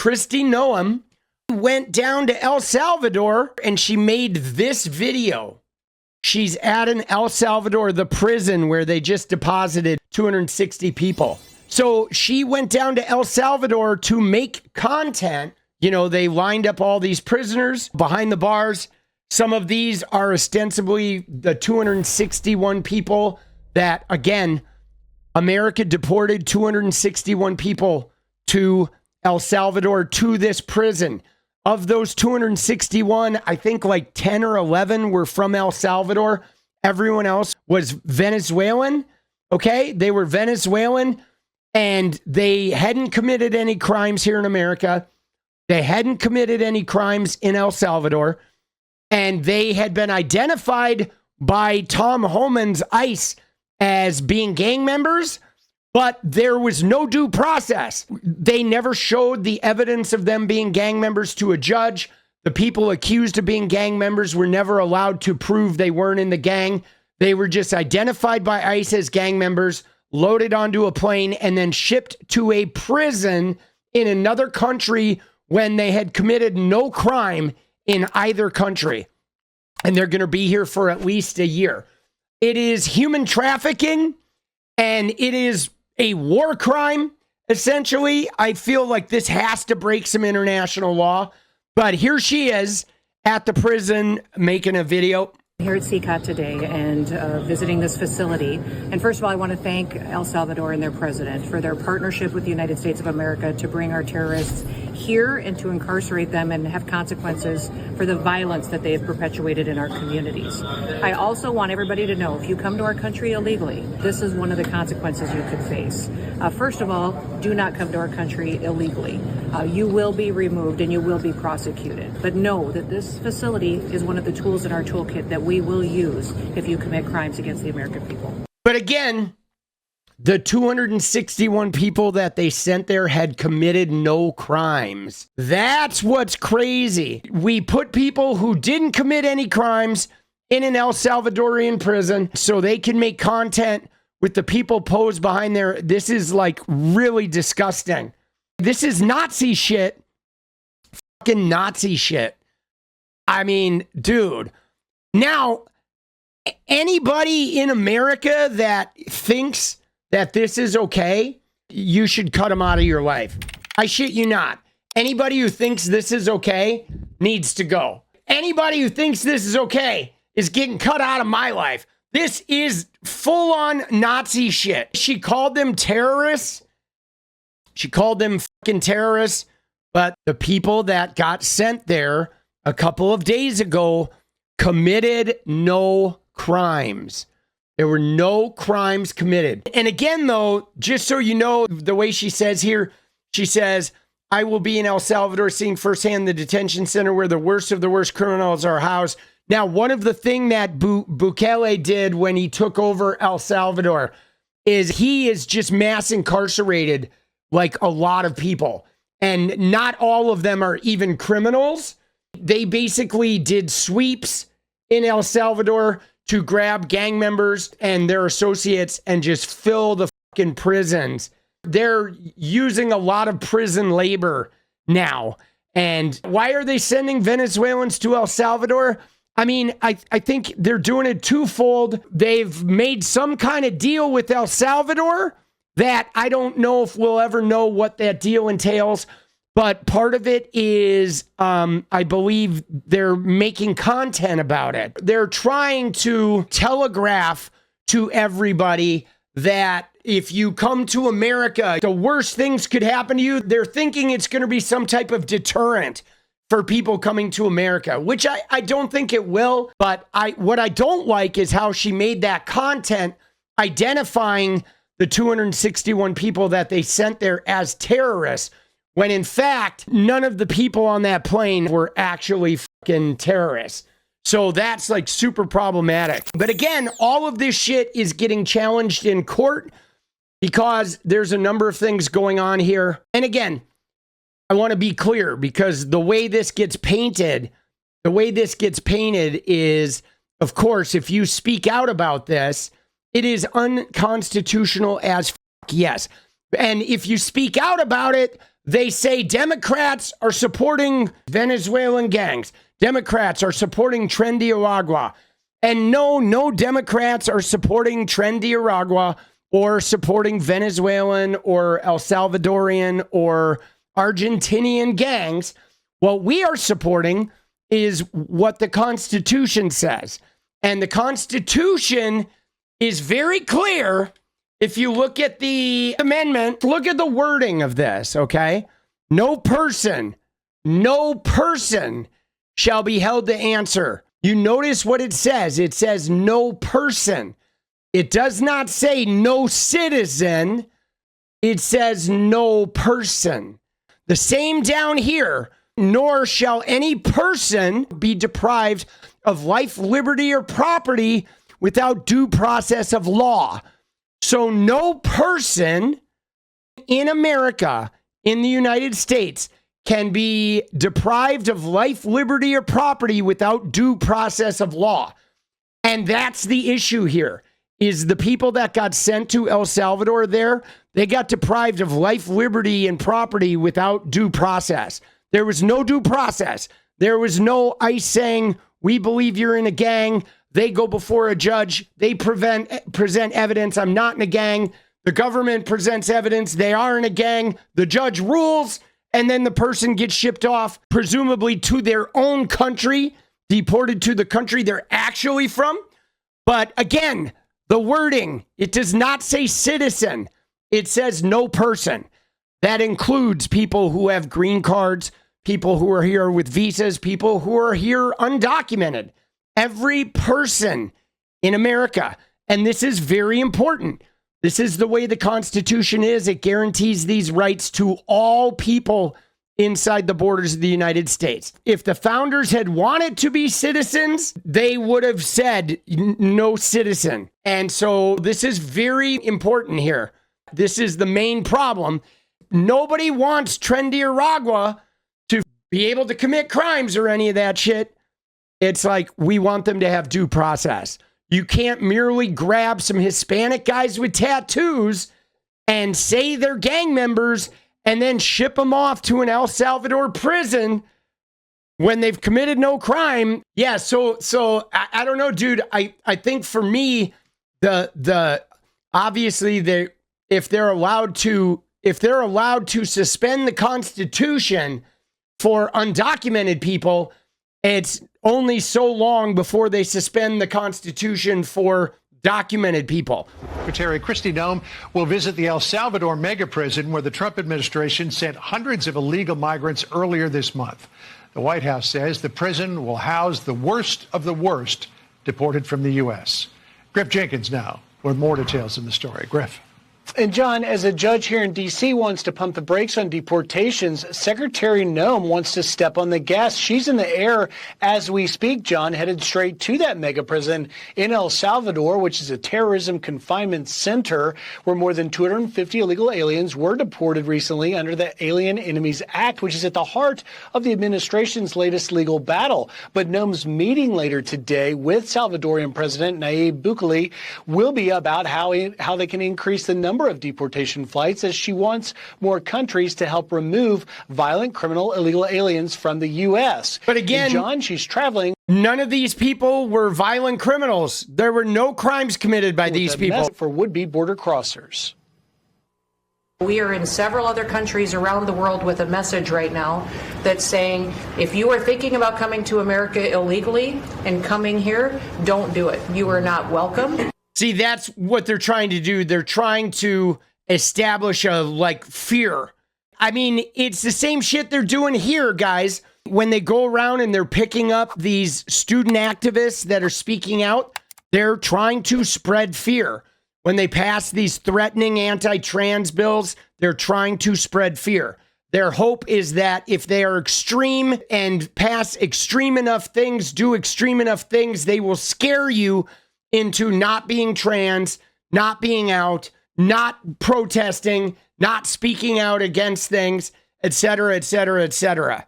Kristi Noem, went down to El Salvador and she made this video. She's at an El Salvador, the prison where they just deposited 260 people. So she went down to El Salvador to make content. You know, they lined up all these prisoners behind the bars. Some of these are ostensibly the 261 people that, again, America deported 261 people to El Salvador, to this prison. Of those 261, I think like 10 or 11 were from El Salvador. Everyone else was Venezuelan. Okay, they were Venezuelan and they hadn't committed any crimes here in America. They hadn't committed any crimes in El Salvador. And they had been identified by Tom Homan's ICE as being gang members, but there was no due process. They never showed the evidence of them being gang members to a judge. The people accused of being gang members were never allowed to prove they weren't in the gang. They were just identified by ICE as gang members, loaded onto a plane, and then shipped to a prison in another country when they had committed no crime in either country. And they're going to be here for at least a year. It is human trafficking, and it is a war crime, essentially. I feel like this has to break some international law. But here she is at the prison making a video. Here at 𝗙CA today and visiting this facility. And first of all, I want to thank El Salvador and their president for their partnership with the United States of America to bring our terrorists here and to incarcerate them and have consequences for the violence that they have perpetuated in our communities. I also want everybody to know, if you come to our country illegally, this is one of the consequences you could face. First of all, do not come to our country illegally. You will be removed and you will be prosecuted. But know that this facility is one of the tools in our toolkit that we will use if you commit crimes against the American people. But again, the 261 people that they sent there had committed no crimes. That's what's crazy. We put people who didn't commit any crimes in an El Salvadorian prison so they can make content with the people posed behind there. This is like really disgusting. This is Nazi shit. Fucking Nazi shit. I mean, dude. Now, anybody in America that thinks that this is okay, you should cut them out of your life. I shit you not. Anybody who thinks this is okay needs to go. Anybody who thinks this is okay is getting cut out of my life. This is full-on Nazi shit. She called them terrorists. She called them fucking terrorists. But the people that got sent there a couple of days ago committed no crimes. There were no crimes committed. And again, though, just so you know, the way she says here, she says, I will be in El Salvador seeing firsthand the detention center where the worst of the worst criminals are housed. Now, one of the things that Bukele did when he took over El Salvador is he is just mass incarcerated like a lot of people. And not all of them are even criminals. They basically did sweeps in El Salvador to grab gang members and their associates and just fill the fucking prisons. They're using a lot of prison labor now. And why are they sending Venezuelans to El Salvador? I mean, I think they're doing it twofold. They've made some kind of deal with El Salvador that I don't know if we'll ever know what that deal entails. But part of it is, I believe they're making content about it. They're trying to telegraph to everybody that if you come to America, the worst things could happen to you. They're thinking it's going to be some type of deterrent for people coming to America, which I don't think it will. But what I don't like is how she made that content identifying the 261 people that they sent there as terrorists, when in fact, none of the people on that plane were actually fucking terrorists. So that's like super problematic. But again, all of this shit is getting challenged in court because there's a number of things going on here. And again, I want to be clear because the way this gets painted is, of course, if you speak out about this, it is unconstitutional as fuck, yes. And if you speak out about it, They say Democrats are supporting Venezuelan gangs. Democrats are supporting 𝗙ص𝗍𝗪𝗧. And no Democrats are supporting 𝗙ص𝗍𝗪𝗧 or supporting Venezuelan or El Salvadorian or Argentinian gangs. What we are supporting is what the Constitution says. And the Constitution is very clear. If you look at the amendment, look at the wording of this, okay? No person shall be held to answer. You notice what it says. It says no person. It does not say no citizen. It says no person. The same down here, nor shall any person be deprived of life, liberty, or property without due process of law. So no person in America, in the United States, can be deprived of life, liberty, or property without due process of law. And that's the issue here, is the people that got sent to El Salvador there, they got deprived of life, liberty, and property without due process. There was no due process. There was no ICE saying, we believe you're in a gang. They go before a judge. They present evidence. I'm not in a gang. The government presents evidence. They are in a gang. The judge rules. And then the person gets shipped off, presumably to their own country, deported to the country they're actually from. But again, the wording, it does not say citizen. It says no person. That includes people who have green cards, people who are here with visas, people who are here undocumented. Every person in America. And this is very important. This is the way the Constitution is. It guarantees these rights to all people inside the borders of the United States. If the founders had wanted to be citizens, they would have said no citizen. And so this is very important here. This is the main problem. Nobody wants 𝗙ص𝗍𝗪𝗧 to be able to commit crimes or any of that shit. It's like we want them to have due process. You can't merely grab some Hispanic guys with tattoos and say they're gang members and then ship them off to an El Salvador prison when they've committed no crime. Yeah, so I don't know, dude. I think for me, the obviously if they're allowed to suspend the Constitution for undocumented people, it's only so long before they suspend the Constitution for documented people. Secretary Kristi Noem will visit the El Salvador mega prison where the Trump administration sent hundreds of illegal migrants earlier this month. The White House says the prison will house the worst of the worst deported from the U.S. Griff Jenkins now with more details in the story. Griff. And John, as a judge here in D.C. wants to pump the brakes on deportations, Secretary Noem wants to step on the gas. She's in the air as we speak, John, headed straight to that mega prison in El Salvador, which is a terrorism confinement center where more than 250 illegal aliens were deported recently under the Alien Enemies Act, which is at the heart of the administration's latest legal battle. But Noem's meeting later today with Salvadorian President Nayib Bukele will be about how they can increase the number of deportation flights, as she wants more countries to help remove violent criminal illegal aliens from the U.S. But again, and John, she's traveling. None of these people were violent criminals. There were no crimes committed by these people. For would-be border crossers. We are in several other countries around the world with a message right now that's saying, if you are thinking about coming to America illegally and coming here, don't do it. You are not welcome. See, that's what they're trying to do. They're trying to establish a fear. I mean, it's the same shit they're doing here, guys. When they go around and they're picking up these student activists that are speaking out, they're trying to spread fear. When they pass these threatening anti-trans bills, they're trying to spread fear. Their hope is that if they are extreme and pass extreme enough things, do extreme enough things, they will scare you into not being trans, not being out, not protesting, not speaking out against things, etc., etc., etc.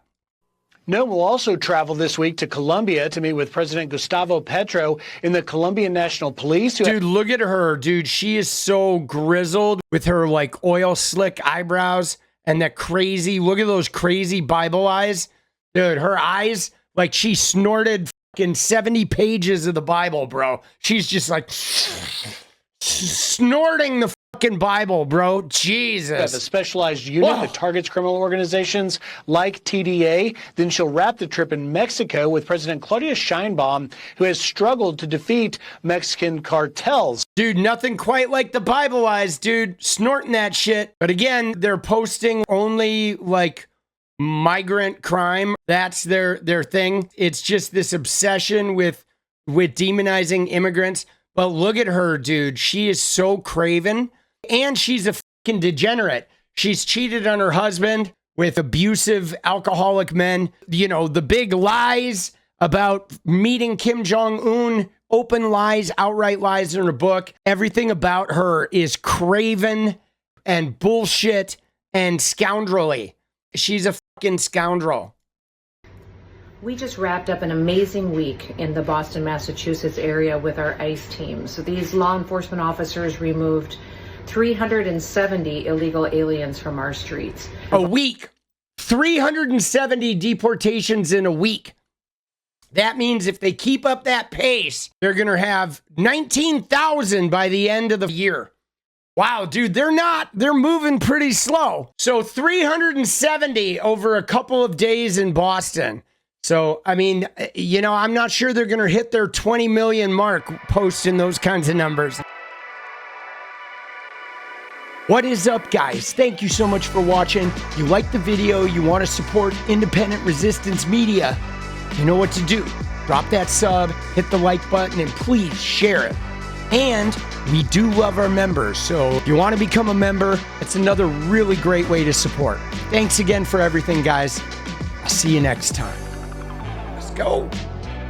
Noem will also travel this week to Colombia to meet with President Gustavo Petro in the Colombian National Police. Dude, look at her, dude. She is so grizzled with her oil slick eyebrows. and that crazy, look at those crazy Bible eyes. Dude, her eyes, like she snorted fucking 70 pages of the Bible, bro. She's just like snorting the fucking Bible, bro. Jesus. Have a specialized unit that targets criminal organizations like TDA. Then she'll wrap the trip in Mexico with President Claudia Sheinbaum, who has struggled to defeat Mexican cartels. Dude, nothing quite like the Bible eyes, dude. Snorting that shit. But again, they're posting only like migrant crime. That's their thing. It's just this obsession with demonizing immigrants. But look at her, dude. She is so craven. And she's a fucking degenerate. She's cheated on her husband with abusive alcoholic men. You know, the big lies about meeting Kim Jong-un, open lies, outright lies in her book. Everything about her is craven and bullshit and scoundrelly. She's a fucking scoundrel. We just wrapped up an amazing week in the Boston, Massachusetts area with our ICE team. So these law enforcement officers removed 370 illegal aliens from our streets. A week. 370 deportations in a week. That means if they keep up that pace, they're going to have 19,000 by the end of the year. Wow, dude, they're moving pretty slow. So 370 over a couple of days in Boston. So, I mean, you know, I'm not sure they're going to hit their 20 million mark posting those kinds of numbers. What is up, guys? Thank you so much for watching. You like the video, you want to support independent resistance media, you know what to do. Drop that sub, hit the like button, and please share it. And we do love our members, so if you want to become a member, it's another really great way to support. Thanks again for everything, guys. I'll see you next time. Let's go.